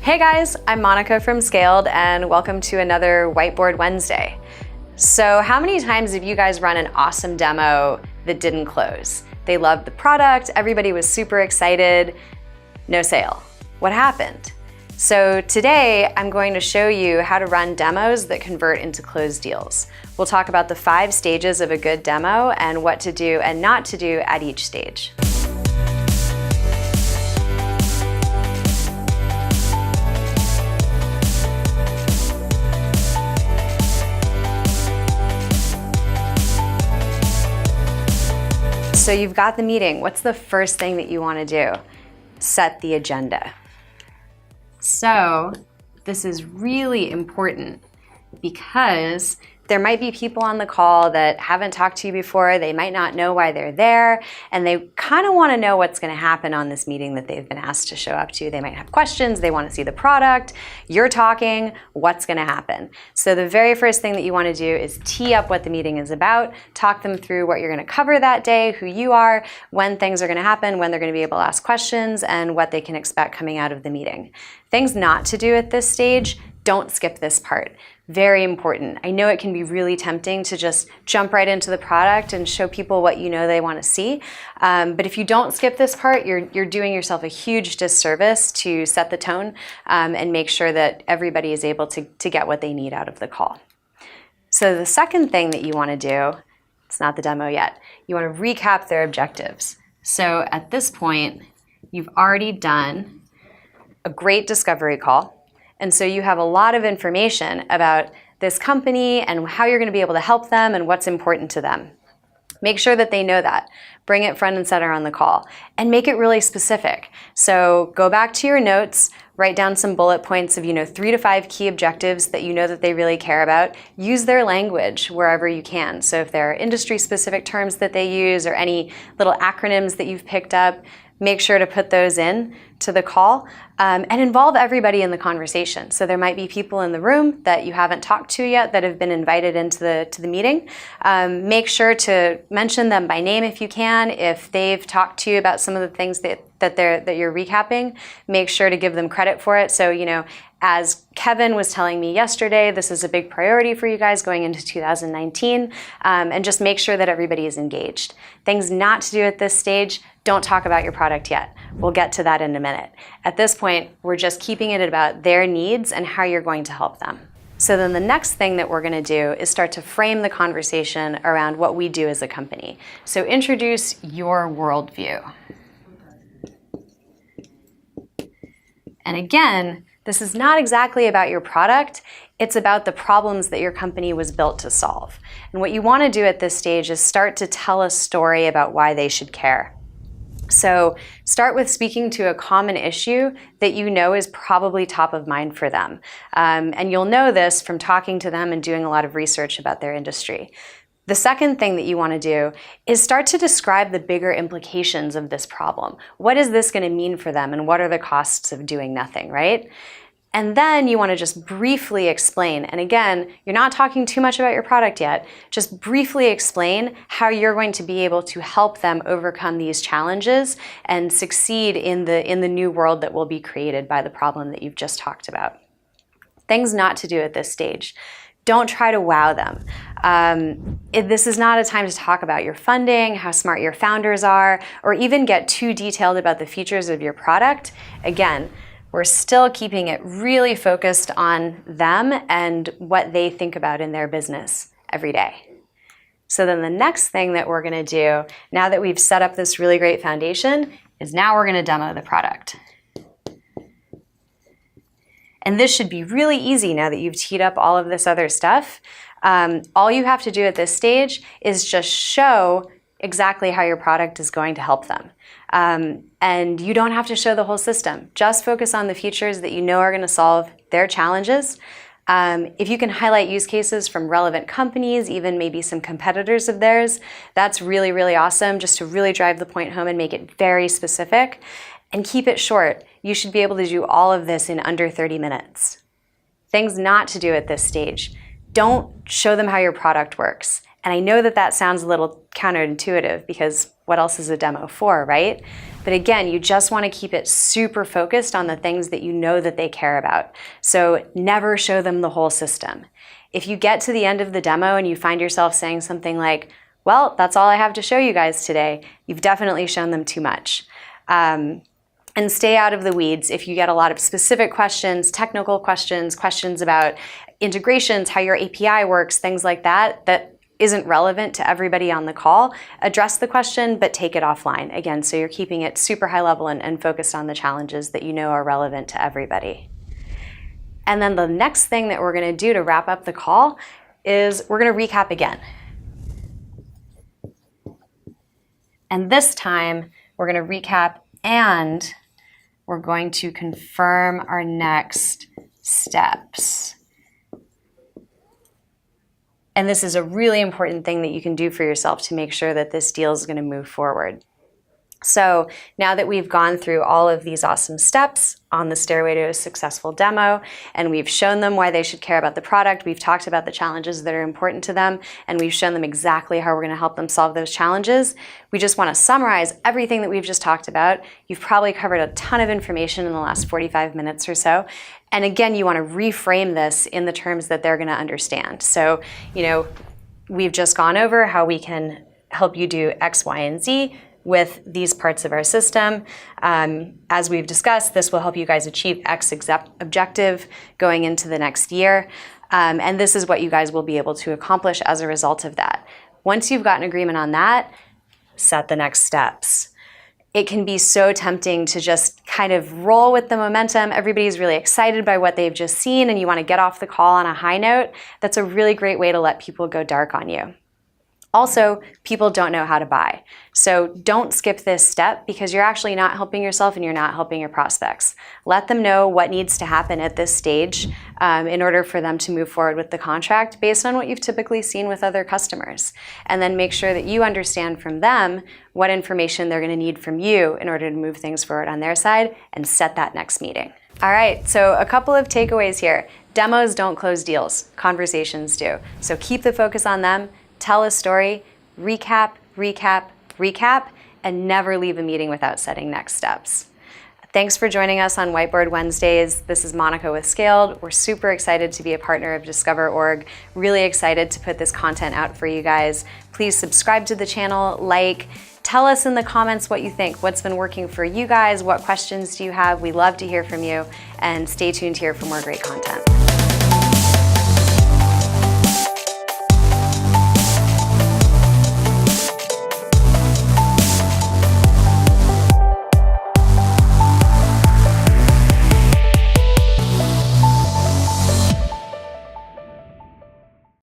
Hey guys, I'm Monica from Skaled and welcome to another Whiteboard Wednesday. So how many times have you guys run an awesome demo that didn't close? They loved the product, everybody was super excited, no sale. What happened? So today I'm going to show you how to run demos that convert into closed deals. We'll talk about the 5 stages of a good demo and what to do and not to do at each stage. So you've got the meeting. What's the first thing that you want to do? Set the agenda. So this is really important because there might be people on the call that haven't talked to you before. They might not know why they're there, and they kind of want to know what's going to happen on this meeting that they've been asked to show up to. They might have questions. They want to see the product. You're talking. What's going to happen? So the very first thing that you want to do is tee up what the meeting is about. Talk them through what you're going to cover that day, who you are, when things are going to happen, when they're going to be able to ask questions, and what they can expect coming out of the meeting. Things not to do at this stage: don't skip this part. Very important. I know it can be really tempting to just jump right into the product and show people what you know they want to see. But if you don't skip this part, you're doing yourself a huge disservice to set the tone and make sure that everybody is able to get what they need out of the call. So the second thing that you want to do, it's not the demo yet, you want to recap their objectives. So at this point, you've already done a great discovery call. And so you have a lot of information about this company and how you're going to be able to help them and what's important to them. Make sure that they know that. Bring it front and center on the call and make it really specific. So go back to your notes, write down some bullet points of 3 to 5 key objectives that you know that they really care about. Use their language wherever you can. So if there are industry specific terms that they use or any little acronyms that you've picked up, make sure to put those in to the call and involve everybody in the conversation. So there might be people in the room that you haven't talked to yet that have been invited into the meeting. Make sure to mention them by name if you can. If they've talked to you about some of the things that you're recapping, make sure to give them credit for it. So, as Kevin was telling me yesterday, this is a big priority for you guys going into 2019, and just make sure that everybody is engaged. Things not to do at this stage: don't talk about your product yet. We'll get to that in a minute. At this point, we're just keeping it about their needs and how you're going to help them. So then the next thing that we're going to do is start to frame the conversation around what we do as a company. So introduce your worldview. And again, this is not exactly about your product. It's about the problems that your company was built to solve. And what you want to do at this stage is start to tell a story about why they should care. So start with speaking to a common issue that you know is probably top of mind for them. And you'll know this from talking to them and doing a lot of research about their industry. The second thing that you want to do is start to describe the bigger implications of this problem. What is this going to mean for them, and what are the costs of doing nothing, right? And then you want to just briefly explain, and again, you're not talking too much about your product yet, just briefly explain how you're going to be able to help them overcome these challenges and succeed in the new world that will be created by the problem that you've just talked about. Things not to do at this stage: don't try to wow them. This is not a time to talk about your funding, how smart your founders are, or even get too detailed about the features of your product. Again, we're still keeping it really focused on them and what they think about in their business every day. So then the next thing that we're going to do, now that we've set up this really great foundation, is now we're going to demo the product. And this should be really easy now that you've teed up all of this other stuff. All you have to do at this stage is just show exactly how your product is going to help them. And you don't have to show the whole system. Just focus on the features that you know are going to solve their challenges. If you can highlight use cases from relevant companies, even maybe some competitors of theirs, that's really, really awesome, just to really drive the point home and make it very specific. And keep it short. You should be able to do all of this in under 30 minutes. Things not to do at this stage: don't show them how your product works. And I know that that sounds a little counterintuitive because what else is a demo for, right? But again, you just want to keep it super focused on the things that you know that they care about. So never show them the whole system. If you get to the end of the demo and you find yourself saying something like, well, that's all I have to show you guys today, you've definitely shown them too much. And stay out of the weeds. If you get a lot of specific questions, technical questions, questions about integrations, how your API works, things like that, that isn't relevant to everybody on the call, address the question, but take it offline. Again, so you're keeping it super high level and focused on the challenges that you know are relevant to everybody. And then the next thing that we're gonna do to wrap up the call is we're gonna recap again. And this time, we're gonna recap and we're going to confirm our next steps. And this is a really important thing that you can do for yourself to make sure that this deal is going to move forward. So now that we've gone through all of these awesome steps on the stairway to a successful demo, and we've shown them why they should care about the product, we've talked about the challenges that are important to them, and we've shown them exactly how we're going to help them solve those challenges, we just want to summarize everything that we've just talked about. You've probably covered a ton of information in the last 45 minutes or so. And again, you want to reframe this in the terms that they're going to understand. So, we've just gone over how we can help you do X, Y, and Z with these parts of our system. As we've discussed, this will help you guys achieve X objective going into the next year. And this is what you guys will be able to accomplish as a result of that. Once you've gotten agreement on that, set the next steps. It can be so tempting to just kind of roll with the momentum. Everybody's really excited by what they've just seen and you want to get off the call on a high note. That's a really great way to let people go dark on you. Also, people don't know how to buy. So don't skip this step because you're actually not helping yourself and you're not helping your prospects. Let them know what needs to happen at this stage in order for them to move forward with the contract based on what you've typically seen with other customers. And then make sure that you understand from them what information they're going to need from you in order to move things forward on their side and set that next meeting. All right, so a couple of takeaways here. Demos don't close deals, conversations do. So keep the focus on them. Tell a story, recap, recap, recap, and never leave a meeting without setting next steps. Thanks for joining us on Whiteboard Wednesdays. This is Monica with Skaled. We're super excited to be a partner of Discover.org. Really excited to put this content out for you guys. Please subscribe to the channel, tell us in the comments what you think. What's been working for you guys? What questions do you have? We love to hear from you, and stay tuned here for more great content.